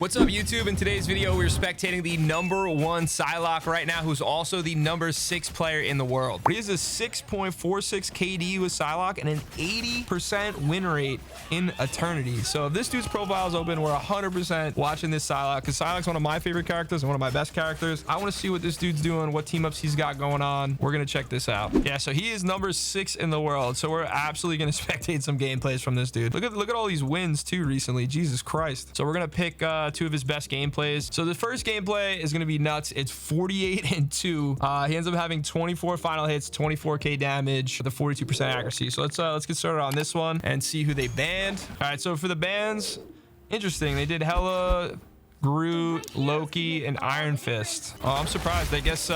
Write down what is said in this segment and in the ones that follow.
What's up, YouTube? In today's video, we're spectating the #1 Psylocke right now, who's also the #6 player in the world. He has a 6.46 KD with Psylocke and an 80% win rate in Eternity. So if this dude's profile is open, we're 100% watching this Psylocke, because Psylocke's one of my favorite characters and one of my best characters. I want to see what this dude's doing, what team ups he's got going on. We're going to check this out. Yeah, so he is #6 in the world. So we're absolutely going to spectate some gameplays from this dude. Look at all these wins too recently. Jesus Christ. So we're going to pick two of his best gameplays. So the first gameplay is going to be nuts. It's 48-2. He ends up having 24 final hits, 24k damage with a 42% accuracy. So let's get started on this one and see who they banned. All right, so for the bans, interesting. They did Hela, Groot, Loki, and Iron Fist. Oh, I'm surprised. I guess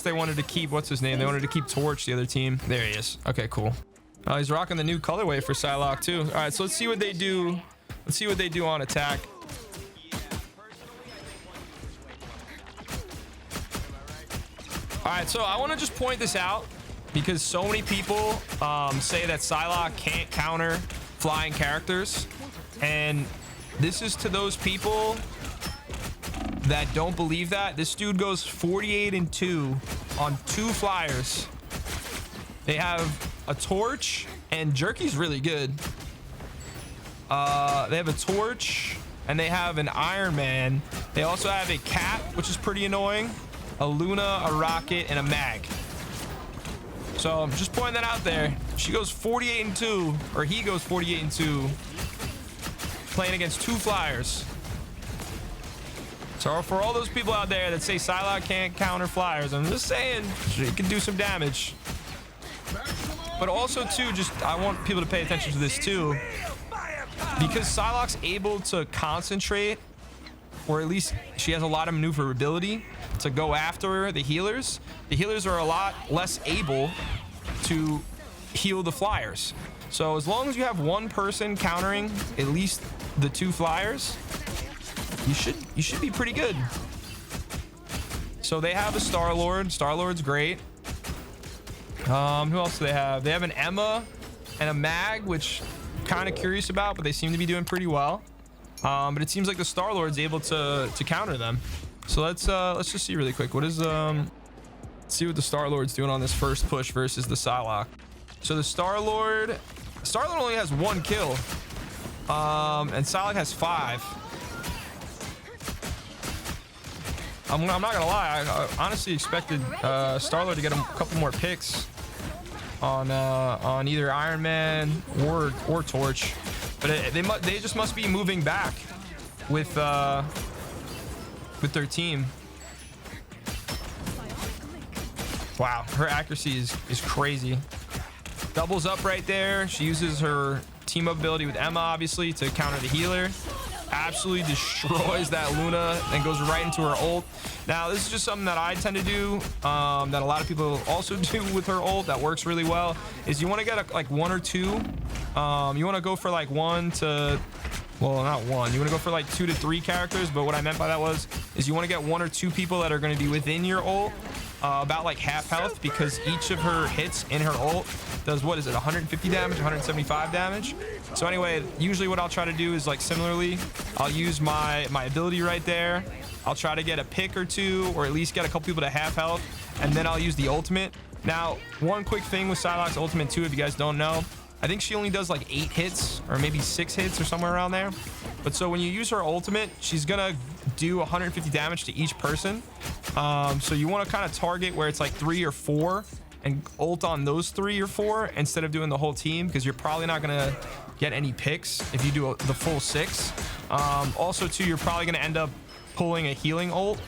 they wanted to keep, what's his name? They wanted to keep Torch, the other team. There he is. Okay, cool. He's rocking the new colorway for Psylocke too. All right, so let's see what they do. Let's see what they do on attack. All right, so I want to just point this out because so many people say that Psylocke can't counter flying characters, and this is to those people that don't believe that. This dude goes 48-2 on 2 flyers. They have a Torch, and Jerky's really good. They have a Torch, and they have an Iron Man. They also have a Cap, which is pretty annoying, a Luna, a Rocket, and a Mag. So I'm just pointing that out there. She goes 48-2, or he goes 48-2, playing against 2 flyers. So for all those people out there that say Psylocke can't counter flyers, I'm just saying she can do some damage. But also too, I want people to pay attention to this too, because Psylocke's able to concentrate, or at least she has a lot of maneuverability to go after the healers. The healers are a lot less able to heal the flyers. So as long as you have one person countering at least the 2 flyers, you should be pretty good. So they have a Star-Lord. Star-Lord's great. Who else do they have? They have an Emma and a Mag, which I'm kind of curious about, but they seem to be doing pretty well. But it seems like the Star-Lord's able to counter them. So let's just see really quick. Let's see what the Star-Lord's doing on this first push versus the Psylocke. So the Star-Lord only has 1 kill, and Psylocke has 5. I'm not gonna lie, I honestly expected Star-Lord to get a couple more picks on either Iron Man or Torch, but they just must be moving back with their team. Wow, her accuracy is crazy. Doubles up right there. She uses her team up ability with Emma, obviously, to counter the healer. Absolutely destroys that Luna and goes right into her ult. Now, this is just something that I tend to do, that a lot of people also do with her ult that works really well, is you want to get like 1 or 2. You want to go for like 1 to... Well, not 1. You want to go for like 2 to 3 characters, but what I meant by that is you want to get 1 or 2 people that are going to be within your ult, about like half health, because each of her hits in her ult does, what is it, 150 damage, 175 damage. So anyway, usually what I'll try to do is, like, similarly, I'll use my ability right there. I'll try to get a pick or 2, or at least get a couple people to half health, and then I'll use the ultimate. Now, one quick thing with Psylocke's ultimate too, if you guys don't know, I think she only does like 8 hits or maybe 6 hits or somewhere around there. But so when you use her ultimate, she's gonna do 150 damage to each person. So you want to kind of target where it's like 3 or 4 and ult on those 3 or 4 instead of doing the whole team, because you're probably not gonna get any picks if you do the full 6. Also too, you're probably gonna end up pulling a healing ult,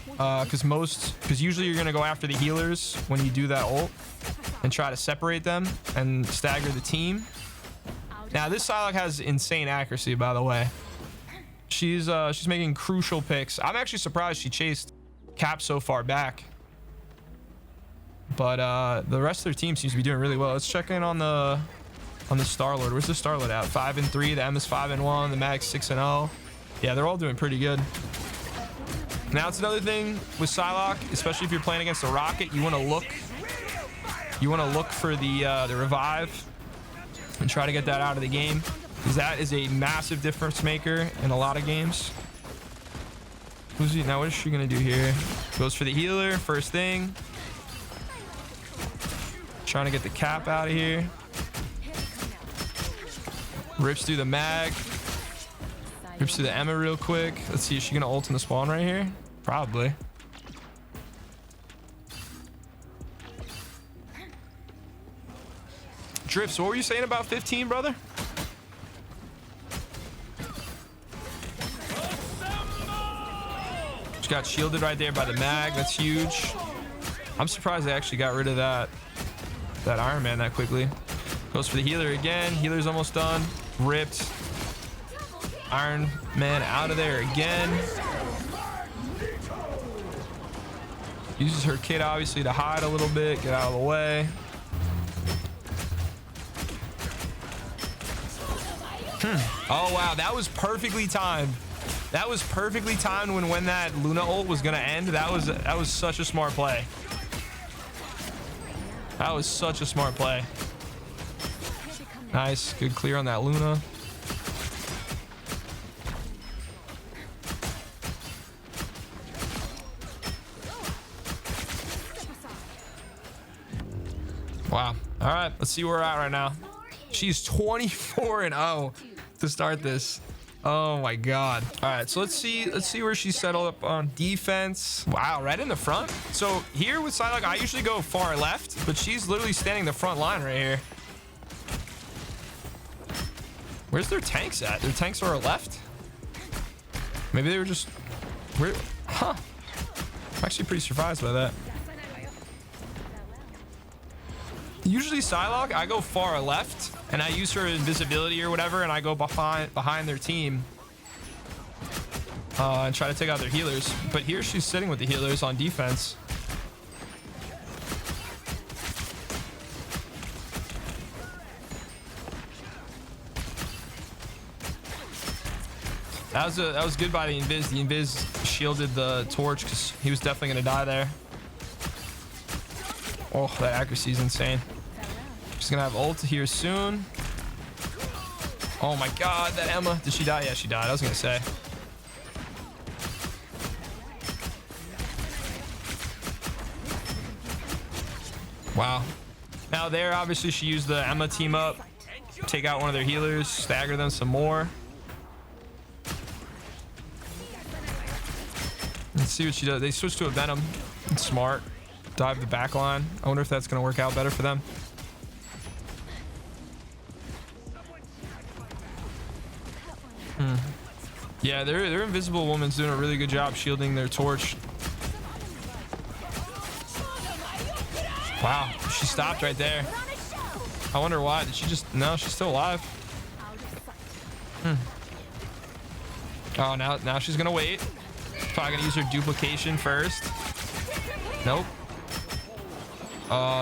because usually you're gonna go after the healers when you do that ult and try to separate them and stagger the team. Now this Psylocke has insane accuracy, by the way. She's making crucial picks. I'm actually surprised she chased Cap so far back, but the rest of their team seems to be doing really well. Let's check in on the Star-Lord. Where's the Star-Lord at? 5-3. The M is 5-1. The Mag's 6-0. Yeah, they're all doing pretty good. Now it's another thing with Psylocke, especially if you're playing against a Rocket, you want to look for the revive and try to get that out of the game. because that is a massive difference maker in a lot of games. Who's he now? What is she gonna do here? Goes for the healer first thing. Trying to get the cap out of here. Rips through the mag. Rips through the Emma real quick. Let's see, is she gonna ult in the spawn right here? Probably. Drifts, what were you saying about 15, brother? She got shielded right there by the mag. That's huge. I'm surprised they actually got rid of that Iron Man that quickly. Goes for the healer again. Healer's almost done. Ripped. Iron Man out of there again. Uses her kit obviously to hide a little bit, get out of the way. Oh wow, that was perfectly timed. That was perfectly timed when that Luna ult was gonna end. That was such a smart play. That was such a smart play. Nice, good clear on that Luna. Wow. All right, let's see where we're at right now. She's 24-0 to start this. Oh my god. All right, so let's see where she's settled up on defense. Wow, right in the front. So here with Psylocke, I usually go far left, but she's literally standing the front line right here. Where's their tanks at? Their tanks are left. Maybe they were just where? Huh. I'm actually pretty surprised by that. Usually Psylocke, I go far left and I use her invisibility or whatever, and I go behind their team and try to take out their healers. But here she's sitting with the healers on defense. That was good by the Invis. The Invis shielded the torch because he was definitely gonna die there. Oh, that accuracy is insane. She's gonna have ult here soon. Oh my god, that Emma. Did she die? Yeah, she died. I was gonna say. Wow. Now there, obviously she used the Emma team up, take out one of their healers, stagger them some more. Let's see what she does. They switched to a Venom. It's smart. Dive the back line. I wonder if that's going to work out better for them. Yeah, their invisible woman's doing a really good job shielding their torch. Wow, she stopped right there. I wonder why. Did she just... No, she's still alive. Oh, now she's going to wait. Probably gonna use her duplication first. Nope.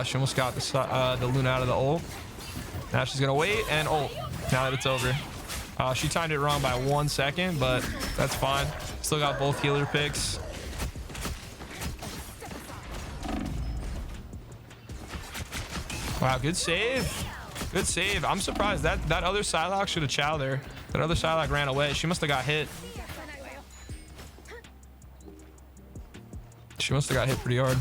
She almost got the Luna out of the ult. Now she's gonna wait and ult. Now that it's over. She timed it wrong by 1 second, but that's fine. Still got both healer picks. Wow, good save. Good save. I'm surprised that other Psylocke should have chowed her. That other Psylocke ran away. She must have got hit. She must have got hit pretty hard.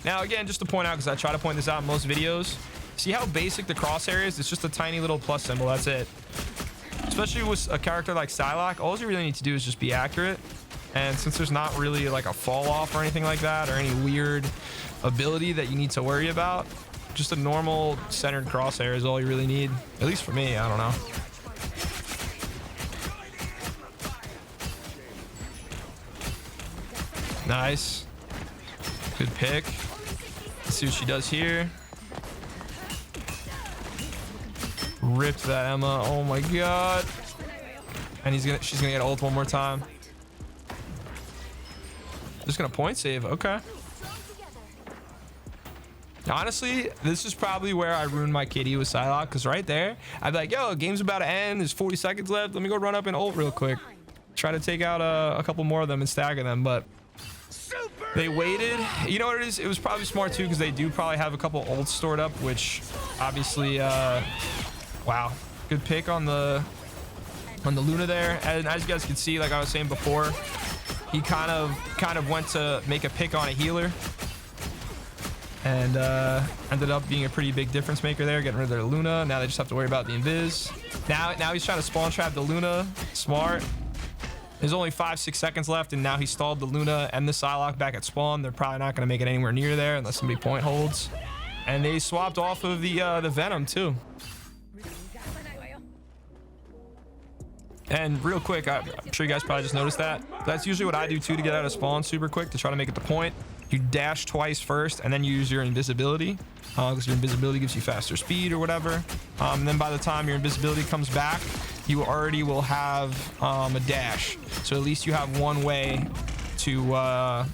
Now, again, just to point out, because I try to point this out in most videos, see how basic the crosshair is? It's just a tiny little plus symbol. That's it. Especially with a character like Psylocke, all you really need to do is just be accurate. And since there's not really like a fall off or anything like that, or any weird ability that you need to worry about, just a normal centered crosshair is all you really need. At least for me, I don't know. Nice. Good pick. Let's see what she does here. Ripped that Emma. Oh my god. And she's gonna get ult one more time. Just gonna point save. Okay. Honestly, this is probably where I ruined my KD with Psylocke, because right there, I'd be like, yo, game's about to end. There's 40 seconds left. Let me go run up and ult real quick. Try to take out a couple more of them and stagger them, but... Super They waited. You know what it is? It was probably smart too, because they do probably have a couple ults stored up, which obviously, wow, good pick on the Luna there. And as you guys can see, like I was saying before, he kind of went to make a pick on a healer, and ended up being a pretty big difference maker there, getting rid of their Luna. Now they just have to worry about the invis. Now he's trying to spawn trap the Luna. Smart. There's only 5-6 seconds left, and now he stalled the Luna and the Psylocke back at spawn. They're probably not going to make it anywhere near there unless somebody point holds. And they swapped off of the Venom too. And real quick, I'm sure you guys probably just noticed that. That's usually what I do too to get out of spawn super quick to try to make it the point. You dash twice first, and then you use your invisibility, because your invisibility gives you faster speed or whatever. And then by the time your invisibility comes back, you already will have a dash. So at least you have one way to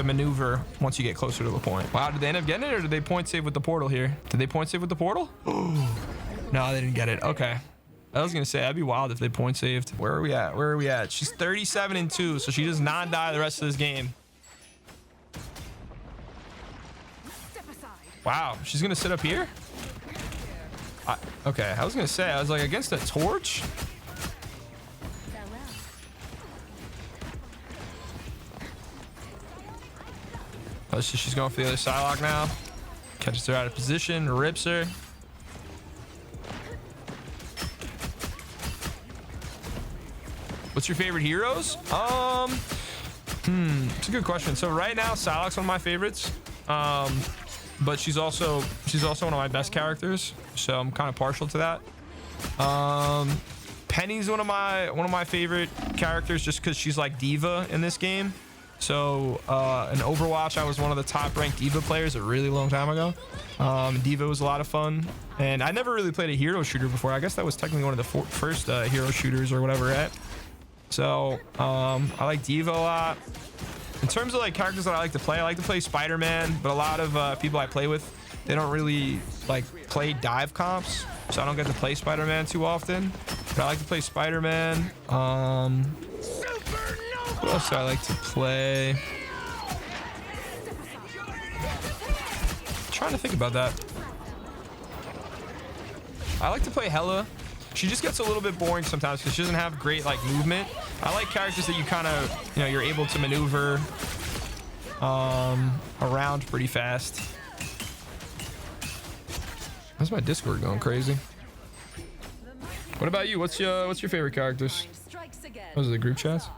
maneuver once you get closer to the point. Wow, did they end up getting it, or did they point save with the portal here? Did they point save with the portal? No, they didn't get it. Okay. I was gonna say that'd be wild if they point saved. Where are we at? Where are we at? She's 37-2, so she does not die the rest of this game. Wow, she's gonna sit up here? Okay, I was gonna say, I was like, against a torch? Oh, she's going for the other Psylocke now. Catches her out of position, rips her. What's your favorite heroes? It's a good question. So right now, Psylocke's one of my favorites. But she's also one of my best characters, so I'm kind of partial to that. Penny's one of my favorite characters just because she's like diva in this game. So in Overwatch, I was one of the top ranked diva players a really long time ago. Diva was a lot of fun, and I never really played a hero shooter before. I guess that was technically one of the first hero shooters or whatever, right? So I like diva a lot. In terms of like characters that I like to play Spider-Man, but a lot of people I play with, they don't really like play dive comps, so I don't get to play Spider-Man too often. But I like to play Spider-Man. What else do I like to play? Trying to think about that. I like to play Hela. She just gets a little bit boring sometimes because she doesn't have great like movement. I like characters that you kind of, you're able to maneuver around pretty fast. Why's my Discord going crazy? What about you? What's your favorite characters? Those are the group chats.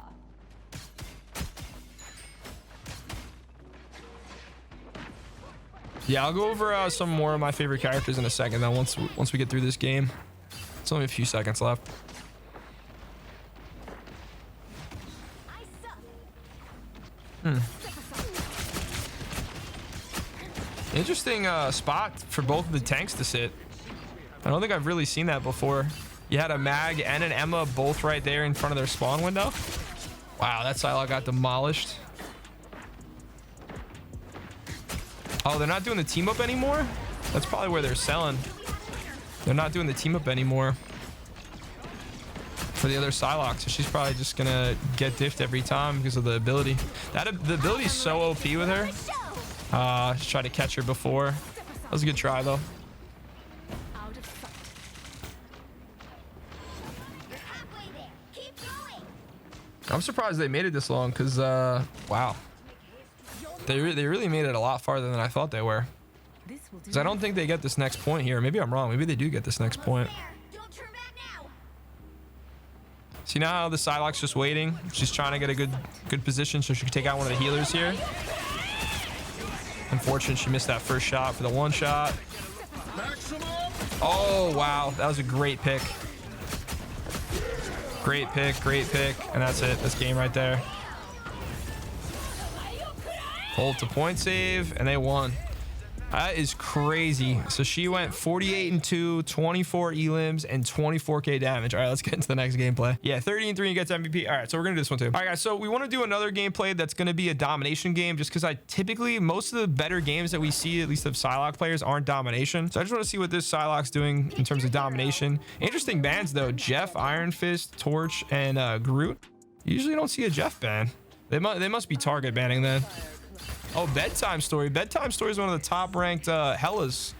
Yeah, I'll go over some more of my favorite characters in a second. Then once we get through this game, it's only a few seconds left. Interesting spot for both of the tanks to sit. I don't think I've really seen that before. You had a Mag and an Emma both right there in front of their spawn window. Wow, that Psylocke got demolished. Oh, they're not doing the team up anymore? That's probably where they're selling. They're not doing the team up anymore for the other Psylocke, so she's probably just gonna get diffed every time because of the ability. The ability is so OP with her. Just tried to catch her before. That was a good try though. I'm surprised they made it this long because wow, they really made it a lot farther than I thought they were. Because I don't think they get this next point here. Maybe I'm wrong. Maybe they do get this next point. See now how the Psylocke's just waiting? She's trying to get a good position so she can take out one of the healers here. Unfortunate she missed that first shot for the one shot. Oh, wow. That was a great pick. Great pick. And that's it. That's game right there. Hold to point save, and they won. That is crazy. So she went 48-2, 24 elims, and 24k damage. All right, let's get into the next gameplay. Yeah, 30-3 and gets MVP. All right, so we're gonna do this one too. All right, guys, so we want to do another gameplay that's gonna be a domination game, just because most of the better games that we see, at least of Psylocke players, aren't domination. So I just want to see what this Psylocke's doing in terms of domination. Interesting bans though: Jeff, Iron Fist, Torch, and Groot. You usually don't see a Jeff ban. They must be target banning then. Oh, Bedtime Story. Bedtime Story is one of the top ranked Hellas.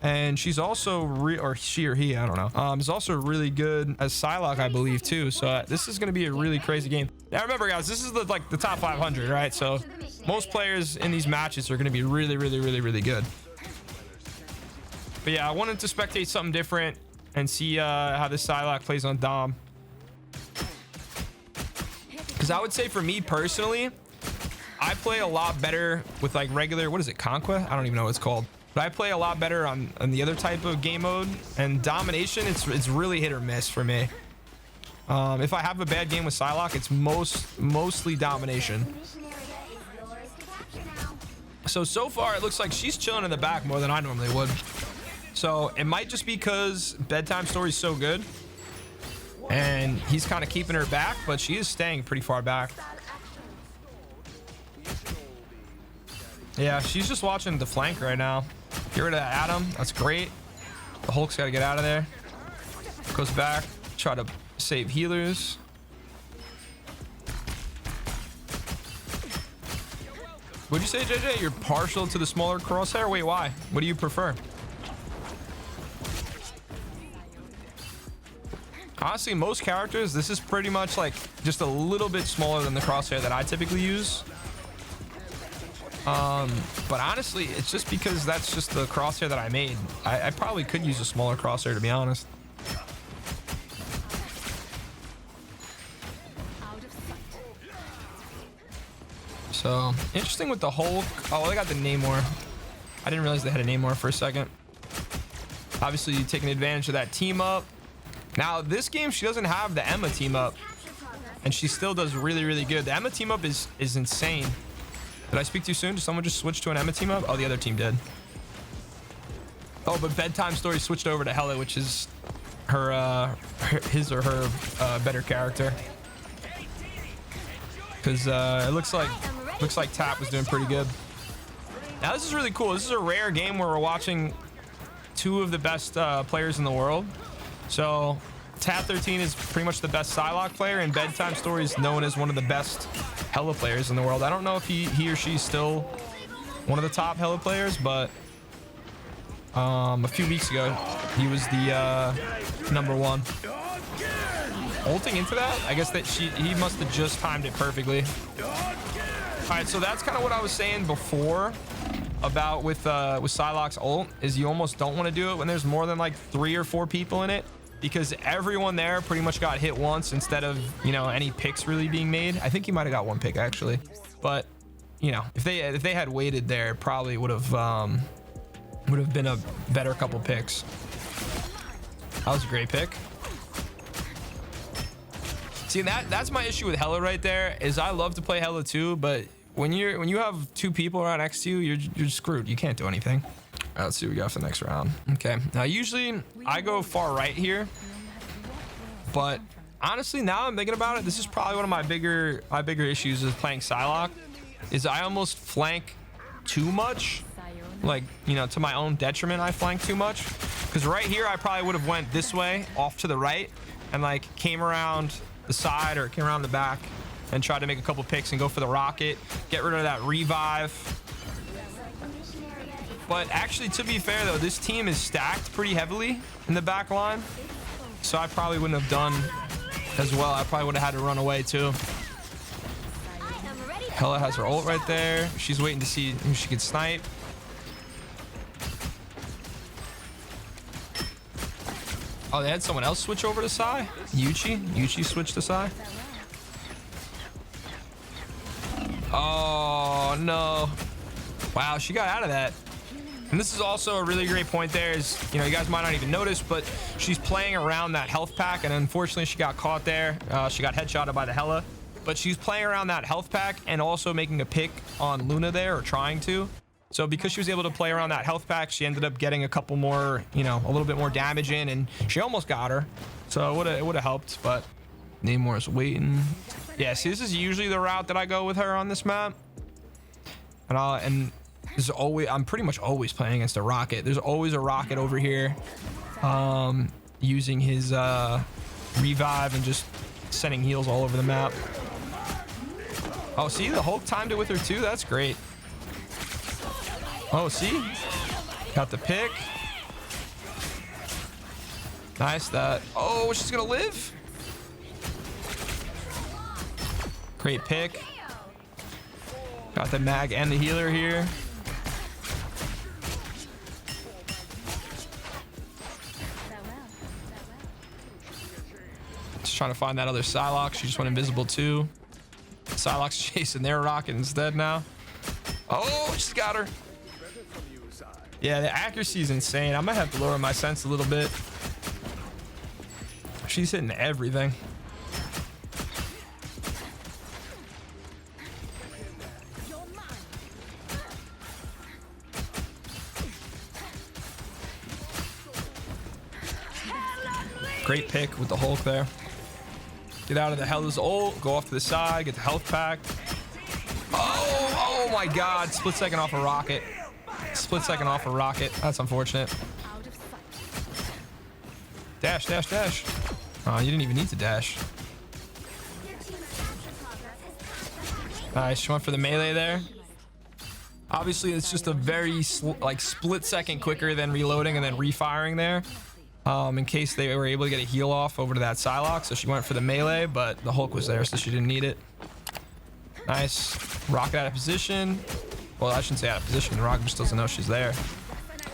And she's also or she or he, I don't know, is also really good as Psylocke, I believe, too. So this is going to be a really crazy game. Now, remember, guys, this is like the top 500, right? So most players in these matches are going to be really, really, really, really good. But yeah, I wanted to spectate something different and see how this Psylocke plays on Dom. Because I would say for me personally, I play a lot better with like regular, what is it, Conquest? I don't even know what it's called. But I play a lot better on the other type of game mode. And Domination, it's really hit or miss for me. If I have a bad game with Psylocke, it's mostly Domination. So far, it looks like she's chilling in the back more than I normally would. So it might just be because Bedtime Story is so good. And he's kind of keeping her back, but she is staying pretty far back. Yeah, she's just watching the flank right now. Get rid of that Adam. That's great. The Hulk's got to get out of there. Goes back. Try to save healers. What'd you say, JJ? You're partial to the smaller crosshair? Wait, why? What do you prefer? Honestly, most characters, this is pretty much like just a little bit smaller than the crosshair that I typically use. But honestly, it's just because that's just the crosshair that I made. I probably could use a smaller crosshair, to be honest. So interesting with the Hulk. Oh, they got the Namor. I didn't realize they had a Namor for a second. Obviously, taking advantage of that team up. Now, this game, she doesn't have the Emma team up, and she still does really, really good. The Emma team up is insane. Did I speak too soon? Did someone just switch to an Emma team up? Oh, the other team did. Oh, but Bedtime Story switched over to Hela, which is his or her better character. Because it looks like Tap was doing pretty good. Now, this is really cool. This is a rare game where we're watching two of the best players in the world. So Tap 13 is pretty much the best Psylocke player, and Bedtime Story is known as one of the best Hela players in the world. I don't know if he or she's still one of the top Hela players, but a few weeks ago he was the #1. Ulting into that, I guess that he must have just timed it perfectly. All right, so that's kind of what I was saying before about with Psylocke's ult, is you almost don't want to do it when there's more than like 3 or 4 people in it, because everyone there pretty much got hit once instead of, you know, any picks really being made. I think he might have got 1 pick actually, but you know, if they had waited there, probably would have been a better couple picks. That was a great pick. See, that's my issue with Hela right there, is I love to play Hela too, but when you have 2 people right next to you, you're screwed. You can't do anything. All right, let's see what we got for the next round. Okay, now usually I go far right here, but honestly, now I'm thinking about it, this is probably one of my bigger issues with playing Psylocke, is I almost flank too much. Like, you know, to my own detriment, I flank too much. Because right here, I probably would have went this way, off to the right, and like came around the side or came around the back and tried to make a couple picks and go for the rocket, get rid of that revive. But actually, to be fair though, this team is stacked pretty heavily in the back line, so I probably wouldn't have done as well. I probably would have had to run away too. Hela has her ult right there. She's waiting to see who she could snipe. Oh, they had someone else switch over to Psy? Yuchi switched to Psy. Oh, no. Wow, she got out of that. And this is also a really great point there, is, you know, you guys might not even notice, but she's playing around that health pack, and unfortunately she got caught there. She got headshotted by the Hela, but she's playing around that health pack and also making a pick on Luna there, or trying to. So because she was able to play around that health pack, she ended up getting a couple more, you know, a little bit more damage in, and she almost got her. So it would have helped, but Namor's waiting. Yeah, see, this is usually the route that I go with her on this map. And this is always, I'm pretty much always playing against a rocket. There's always a rocket over here, using his revive and just sending heals all over the map. Oh, see, the Hulk timed it with her too. That's great. Oh, see, got the pick. Nice that. Oh, she's gonna live. Great pick. Got the mag and the healer here. Just trying to find that other Psylocke. She just went invisible too. Psylocke's chasing their rocket instead now. Oh, she's got her. Yeah, the accuracy is insane. I might have to lower my sense a little bit. She's hitting everything. Great pick with the Hulk there. Get out of the Hell's ult. Go off to the side. Get the health pack. Oh my God. Split second off a rocket. Split second off a rocket. That's unfortunate. Dash, dash, dash. Oh, you didn't even need to dash. Nice. She went for the melee there. Obviously, it's just a very split second quicker than reloading and then refiring there. In case they were able to get a heal off over to that Psylocke. So she went for the melee, but the Hulk was there, so she didn't need it. Nice. Rocket out of position. Well, I shouldn't say out of position. The Rocket just doesn't know she's there. Is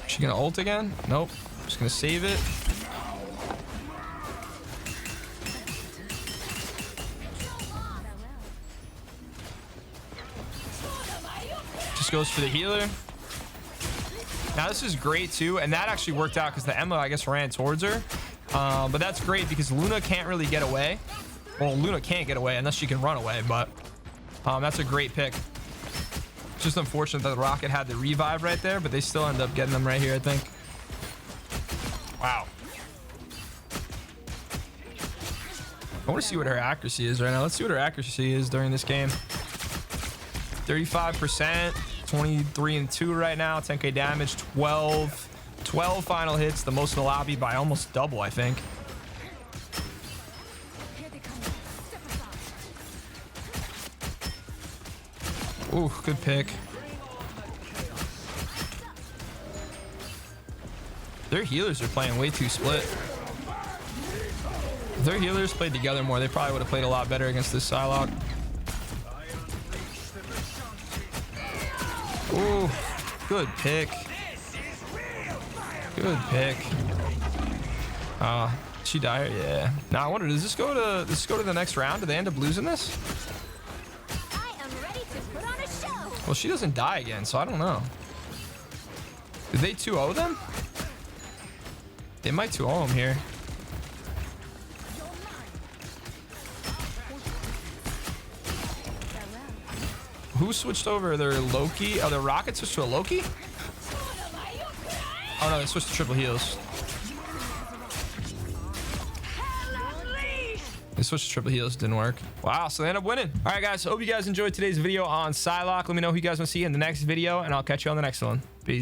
she gonna ult again? Nope. Just gonna save it. Just goes for the healer. Now this is great too, and that actually worked out because the Emma, I guess, ran towards her. But that's great because Luna can't really get away. Well, Luna can't get away unless she can run away, but that's a great pick. It's just unfortunate that the Rocket had the revive right there, but they still end up getting them right here, I think. Wow. I want to see what her accuracy is right now. Let's see what her accuracy is during this game. 35%. 23 and 2 right now, 10k damage, 12 final hits, the most in the lobby by almost double, I think. Ooh, good pick. Their healers are playing way too split. If their healers played together more, they probably would have played a lot better against this Psylocke. Ooh, good pick. Good pick. She died. Yeah. Now I wonder, does this go to the next round? Do they end up losing this? I am ready to put on a show. Well, she doesn't die again, so I don't know. Did they 2-0 them? They might 2-0 them here. Who switched over? Their Loki? Oh, the Rocket switched to a Loki? Oh no, they switched to triple heals. They switched to triple heals, didn't work. Wow, so they ended up winning. All right, guys, hope you guys enjoyed today's video on Psylocke. Let me know who you guys want to see in the next video, and I'll catch you on the next one. Peace.